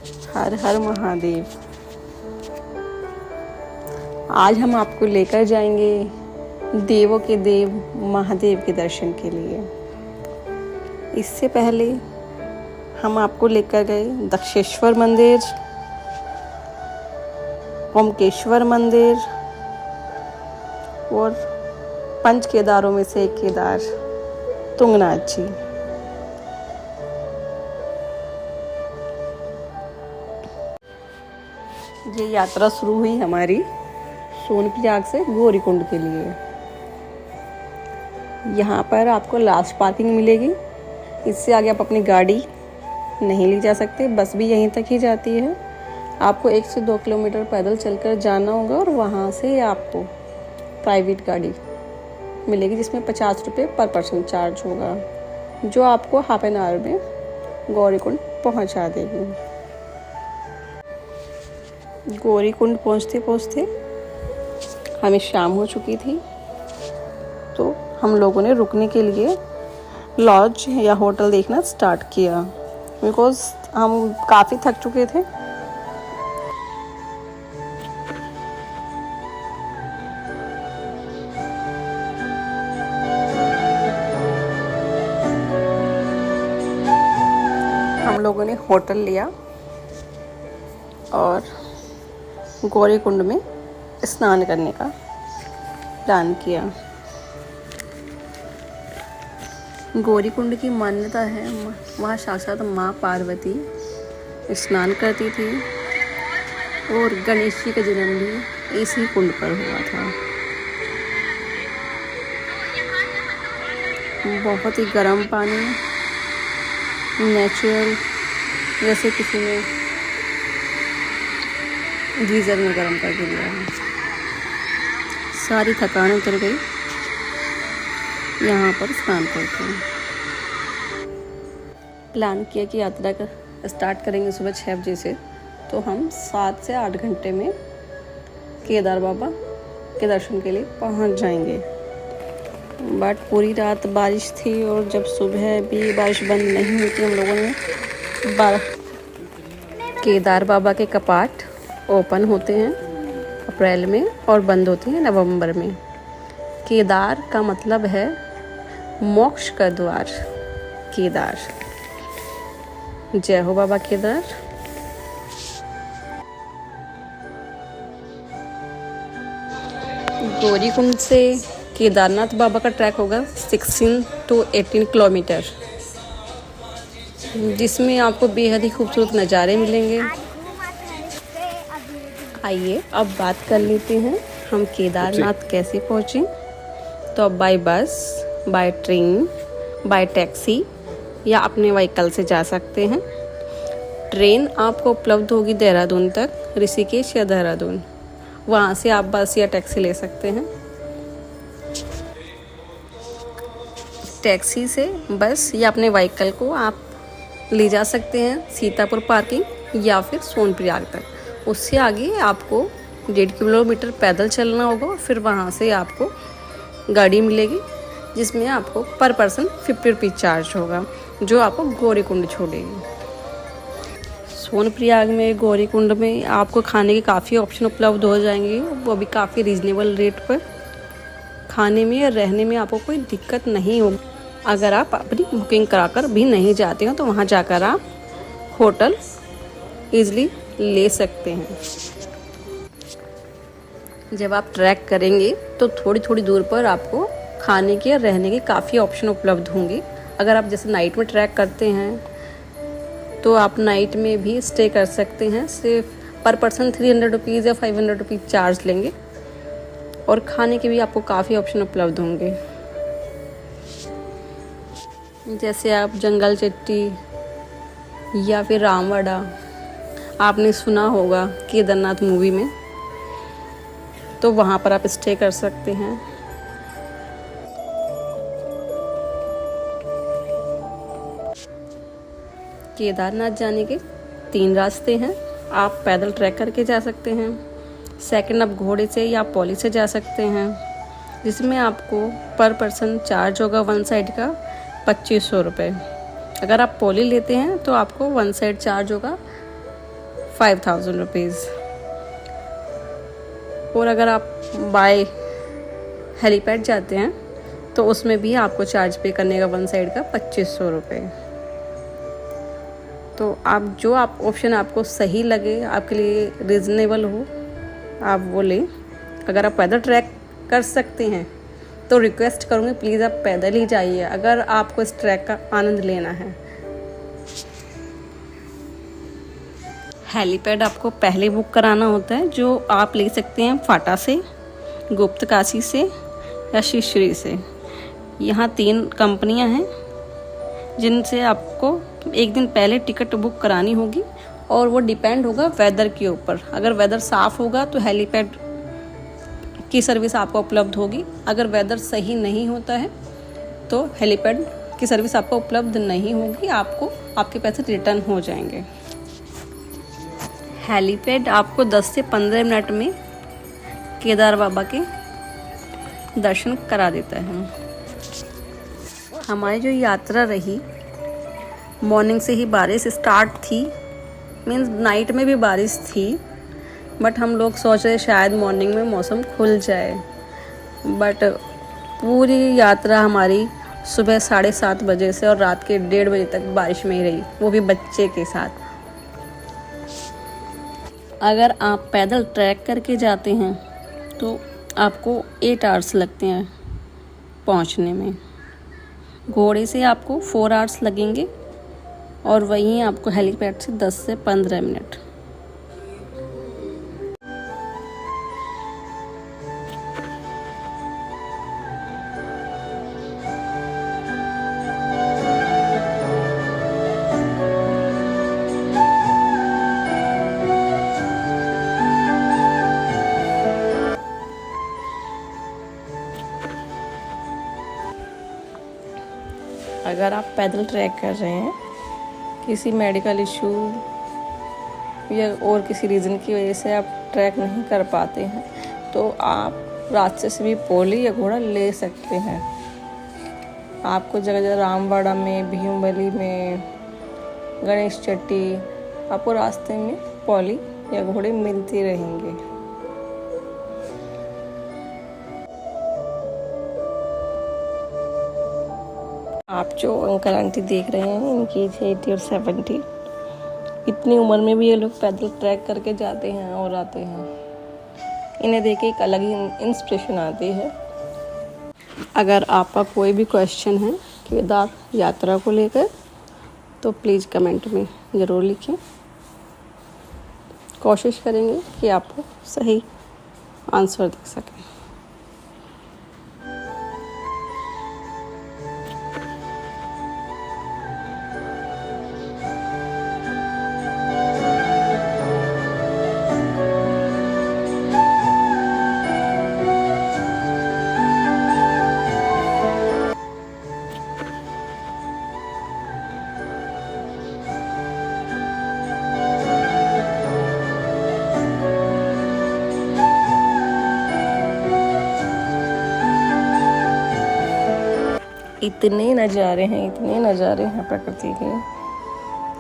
हर हर महादेव। आज हम आपको लेकर जाएंगे देवों के देव महादेव के दर्शन के लिए। इससे पहले हम आपको लेकर गए दक्षेश्वर मंदिर, ओमकेश्वर मंदिर और पंच केदारों में से एक केदार तुंगनाथ जी। ये यात्रा शुरू हुई हमारी सोनप्रयाग से गौरीकुंड के लिए। यहाँ पर आपको लास्ट पार्किंग मिलेगी। इससे आगे आप अपनी गाड़ी नहीं ले जा सकते, बस भी यहीं तक ही जाती है। आपको 1 से 2 किलोमीटर पैदल चलकर जाना होगा और वहाँ से आपको प्राइवेट गाड़ी मिलेगी जिसमें 50 रुपये पर पर्सन चार्ज होगा, जो आपको हाफ एन आवर में गौरीकुंड पहुँचा देगी। गौरीकुंड पहुँचते पहुँचते हमें शाम हो चुकी थी, तो हम लोगों ने रुकने के लिए लॉज या होटल देखना स्टार्ट किया, बिकॉज हम काफ़ी थक चुके थे। हम लोगों ने होटल लिया और गौरीकुंड में स्नान करने का प्लान किया। गौरीकुंड की मान्यता है वहाँ साक्षात माँ पार्वती स्नान करती थी और गणेश जी का जन्म भी इसी कुंड पर हुआ था। बहुत ही गर्म पानी, नेचुरल, जैसे किसी ने गीज़र में गर्म करके दिया है। सारी थकान उतर गई यहाँ पर स्नान करके। प्लान किया कि यात्रा का स्टार्ट करेंगे सुबह 6 बजे से, तो हम 7 से 8 घंटे में केदार बाबा के दर्शन के लिए पहुँच जाएंगे। बट पूरी रात बारिश थी और जब सुबह भी बारिश बंद नहीं हुई थी, हम लोगों ने केदार बाबा के कपाट ओपन होते हैं अप्रैल में और बंद होते हैं नवंबर में। केदार का मतलब है मोक्ष का द्वार, केदार। जय हो बाबा केदार। गौरीकुंड से केदारनाथ बाबा का ट्रैक होगा 16 to 18 किलोमीटर, जिसमें आपको बेहद ही खूबसूरत नज़ारे मिलेंगे। आइए अब बात कर लेते हैं हम केदारनाथ कैसे पहुँचे। तो अब बाय बस, बाय ट्रेन, बाय टैक्सी या अपने व्हीकल से जा सकते हैं। ट्रेन आपको उपलब्ध होगी देहरादून तक, ऋषिकेश या देहरादून। वहाँ से आप बस या टैक्सी ले सकते हैं। टैक्सी से बस या अपने व्हीकल को आप ले जा सकते हैं सीतापुर पार्किंग या फिर सोनप्रयाग तक। उससे आगे आपको 1.5 किलोमीटर पैदल चलना होगा, फिर वहाँ से आपको गाड़ी मिलेगी जिसमें आपको पर पर्सन 50 रुपये चार्ज होगा, जो आपको गौरीकुंड छोड़ेगी। सोनप्रयाग में गौरीकुंड में आपको खाने के काफ़ी ऑप्शन उपलब्ध हो जाएंगे, वो भी काफ़ी रीज़नेबल रेट पर। खाने में या रहने में आपको कोई दिक्कत नहीं होगी। अगर आप अपनी बुकिंग कराकर भी नहीं जाते हो तो वहाँ जाकर आप होटल ईज़िली ले सकते हैं। जब आप ट्रैक करेंगे तो थोड़ी थोड़ी दूर पर आपको खाने के या रहने के काफ़ी ऑप्शन उपलब्ध होंगे। अगर आप जैसे नाइट में ट्रैक करते हैं तो आप नाइट में भी स्टे कर सकते हैं। सिर्फ पर पर्सन 300 रुपीज़ या 500 रुपीज़ चार्ज लेंगे और खाने के भी आपको काफ़ी ऑप्शन उपलब्ध होंगे। जैसे आप जंगल चट्टी या फिर रामवाड़ा आपने सुना होगा केदारनाथ मूवी में, तो वहाँ पर आप स्टे कर सकते हैं। केदारनाथ जाने के 3 रास्ते हैं। आप पैदल ट्रैक करके जा सकते हैं। सेकंड, आप घोड़े से या पॉली से जा सकते हैं, जिसमें आपको पर पर्सन चार्ज होगा वन साइड का 2500 रुपये। अगर आप पॉली लेते हैं तो आपको वन साइड चार्ज होगा 5,000 रुपीज़। और अगर आप बाय हेलीपैड जाते हैं तो उसमें भी आपको चार्ज पे करने का वन साइड का 2500 रुपये। तो आप ऑप्शन आपको सही लगे, आपके लिए रीज़नेबल हो, आप वो लें। अगर आप पैदल ट्रैक कर सकते हैं तो रिक्वेस्ट करूँगी प्लीज़ आप पैदल ही जाइए अगर आपको इस ट्रैक का आनंद लेना है। हेलीपैड आपको पहले बुक कराना होता है, जो आप ले सकते हैं फाटा से, गुप्तकाशी से या शिशरी से। यहाँ 3 कंपनियाँ हैं जिनसे आपको एक दिन पहले टिकट बुक करानी होगी और वो डिपेंड होगा वेदर के ऊपर। अगर वेदर साफ़ होगा तो हेलीपैड की सर्विस आपको उपलब्ध होगी, अगर वेदर सही नहीं होता है तो हेलीपैड की सर्विस आपको उपलब्ध नहीं होगी, आपको आपके पैसे रिटर्न हो जाएंगे। हेलीपैड आपको 10 से 15 मिनट में केदार बाबा के दर्शन करा देता है। हमारी जो यात्रा रही, मॉर्निंग से ही बारिश स्टार्ट थी, मीन्स नाइट में भी बारिश थी, बट हम लोग सोच रहे शायद मॉर्निंग में मौसम खुल जाए, बट पूरी यात्रा हमारी सुबह 7:30 बजे से और रात के 1:30 बजे तक बारिश में ही रही, वो भी बच्चे के साथ। अगर आप पैदल ट्रैक करके जाते हैं तो आपको 8 आवर्स लगते हैं पहुंचने में, घोड़े से आपको 4 आवर्स लगेंगे और वहीं आपको हेलीपैड से 10 से 15 मिनट। अगर आप पैदल ट्रैक कर रहे हैं, किसी मेडिकल इशू या और किसी रीज़न की वजह से आप ट्रैक नहीं कर पाते हैं तो आप रास्ते से भी पोली या घोड़ा ले सकते हैं। आपको जगह जगह रामवाड़ा में, भीमबली में, गणेश चट्टी, आपको रास्ते में पोली या घोड़े मिलते रहेंगे। आप जो अंकल आंटी देख रहे हैं, इनकी एज 80 और 70। इतनी उम्र में भी ये लोग पैदल ट्रैक करके जाते हैं और आते हैं। इन्हें देख के एक अलग ही इंस्पिरेशन आती है। अगर आपका कोई भी क्वेश्चन है केदार यात्रा को लेकर तो प्लीज़ कमेंट में ज़रूर लिखें, कोशिश करेंगे कि आपको सही आंसर दे सकें। इतने नज़ारे हैं प्रकृति के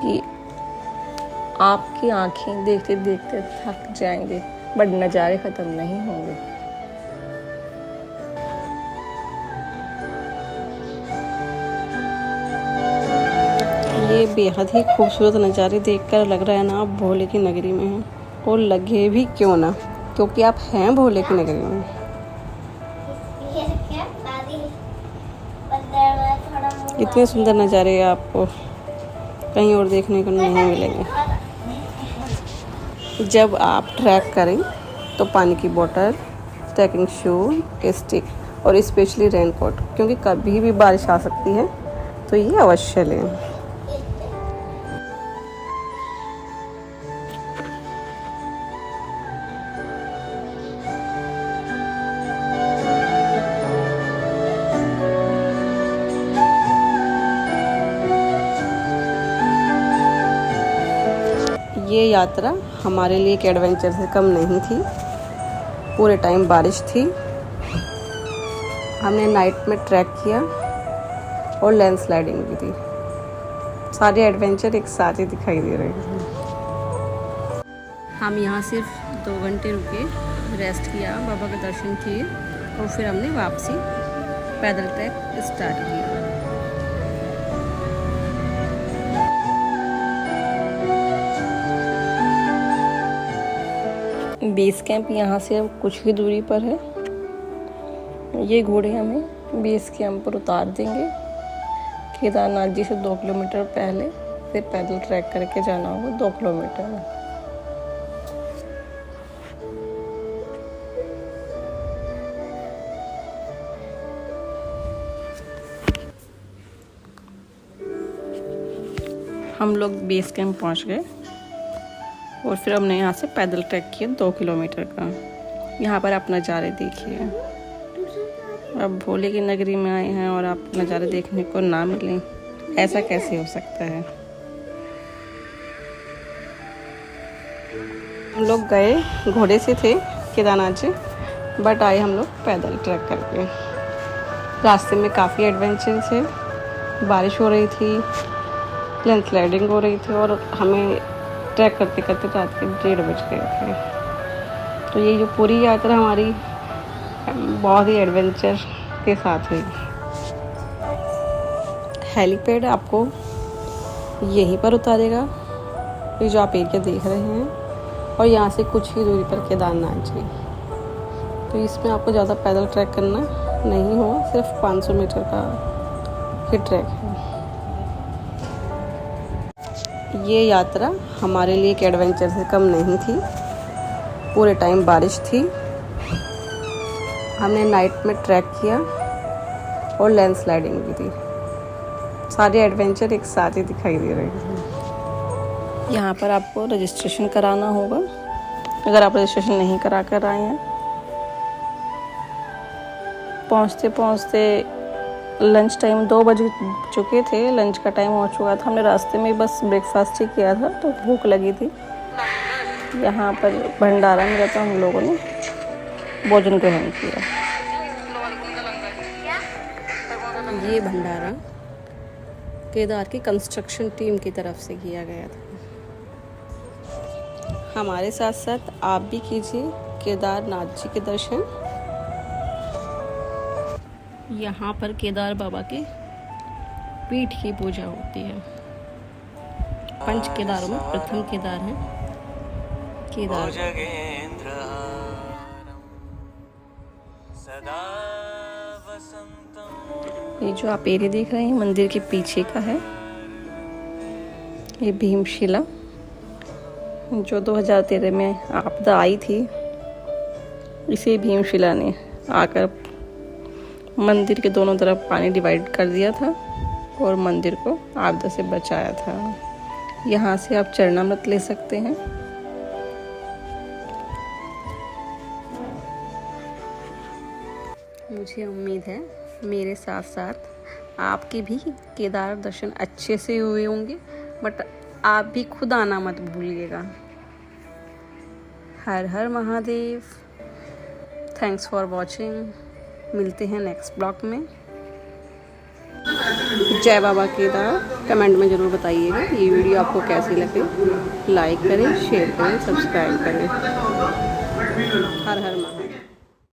कि आपकी आंखें देखते देखते थक जाएंगे, बट नज़ारे ख़त्म नहीं होंगे। ये बेहद ही खूबसूरत नज़ारे देखकर लग रहा है ना आप भोले की नगरी में हैं, और लगे भी क्यों ना, क्योंकि आप हैं भोले की नगरी में। इतने सुंदर नज़ारे आपको कहीं और देखने को नहीं मिलेंगे। जब आप ट्रैक करें तो पानी की बोतल, ट्रैकिंग शू, स्टिक और स्पेशली रेनकोट, क्योंकि कभी भी बारिश आ सकती है, तो ये अवश्य लें। ये यात्रा हमारे लिए एक एडवेंचर से कम नहीं थी। पूरे टाइम बारिश थी, हमने नाइट में ट्रैक किया और लैंडस्लाइडिंग भी थी। सारे एडवेंचर एक साथ ही दिखाई दे रहे थे। हम यहाँ सिर्फ 2 घंटे रुके, रेस्ट किया, बाबा के दर्शन किए और फिर हमने वापसी पैदल ट्रैक स्टार्ट किया। बेस कैंप यहाँ से अब कुछ ही दूरी पर है। ये घोड़े हमें बेस कैंप पर उतार देंगे। केदारनाथ जी से 2 किलोमीटर पहले फिर पैदल ट्रैक करके जाना होगा 2 किलोमीटर। हम लोग बेस कैंप पहुँच गए और फिर हमने यहाँ से पैदल ट्रैक किया 2 किलोमीटर का। यहाँ पर आप नज़ारे देखिए। अब भोले की नगरी में आए हैं और आप नज़ारे देखने को ना मिलें, ऐसा कैसे हो सकता है। हम लोग गए घोड़े से थे केदारनाथ जी, बट आए हम लोग पैदल ट्रैक करके। रास्ते में काफ़ी एडवेंचर थे, बारिश हो रही थी, लैंडस्लाइडिंग हो रही थी और हमें ट्रैक करते करते रात के 1:30 बज गए थे। तो ये जो पूरी यात्रा हमारी बहुत ही एडवेंचर के साथ हुई। हेलीपैड आपको यहीं पर उतारेगा, ये जो आप एरिया देख रहे हैं, और यहाँ से कुछ ही दूरी पर केदारनाथ जी। तो इसमें आपको ज़्यादा पैदल ट्रैक करना नहीं होगा, सिर्फ 500 मीटर का ही ट्रैक है। ये यात्रा हमारे लिए एक एडवेंचर से कम नहीं थी। पूरे टाइम बारिश थी, हमने नाइट में ट्रैक किया और लैंडस्लाइडिंग भी थी। सारे एडवेंचर एक साथ ही दिखाई दे रहे थे। यहाँ पर आपको रजिस्ट्रेशन कराना होगा, अगर आप रजिस्ट्रेशन नहीं करा कर आए हैं। पहुँचते पहुँचते लंच टाइम 2 बज चुके थे, लंच का टाइम हो चुका था। हमने रास्ते में बस ब्रेकफास्ट ही किया था, तो भूख लगी थी। यहाँ पर भंडारा मिला था, हम लोगों ने भोजन ग्रहण किया। ये भंडारा केदार की कंस्ट्रक्शन टीम की तरफ से किया गया था। हमारे साथ साथ आप भी कीजिए केदारनाथ जी के दर्शन। यहाँ पर केदार बाबा के पीठ की पूजा होती है। 5 केदारों में प्रथम केदार है केदार। ये जो आप एरिया देख रहे हैं मंदिर के पीछे का है। ये भीमशिला जो 2013 में आपदा आई थी, इसे भीमशिला ने आकर मंदिर के दोनों तरफ पानी डिवाइड कर दिया था और मंदिर को आपदा से बचाया था। यहाँ से आप चरणामृत ले सकते हैं। मुझे उम्मीद है मेरे साथ साथ आपके भी केदार दर्शन अच्छे से हुए होंगे, बट आप भी खुद आना मत भूलिएगा। हर हर महादेव। Thanks for watching. मिलते हैं नेक्स्ट ब्लॉग में। जय बाबा केदार। कमेंट में ज़रूर बताइएगा ये वीडियो आपको कैसी लगी। लाइक करें, शेयर करें, सब्सक्राइब करें। हर हर महादेव।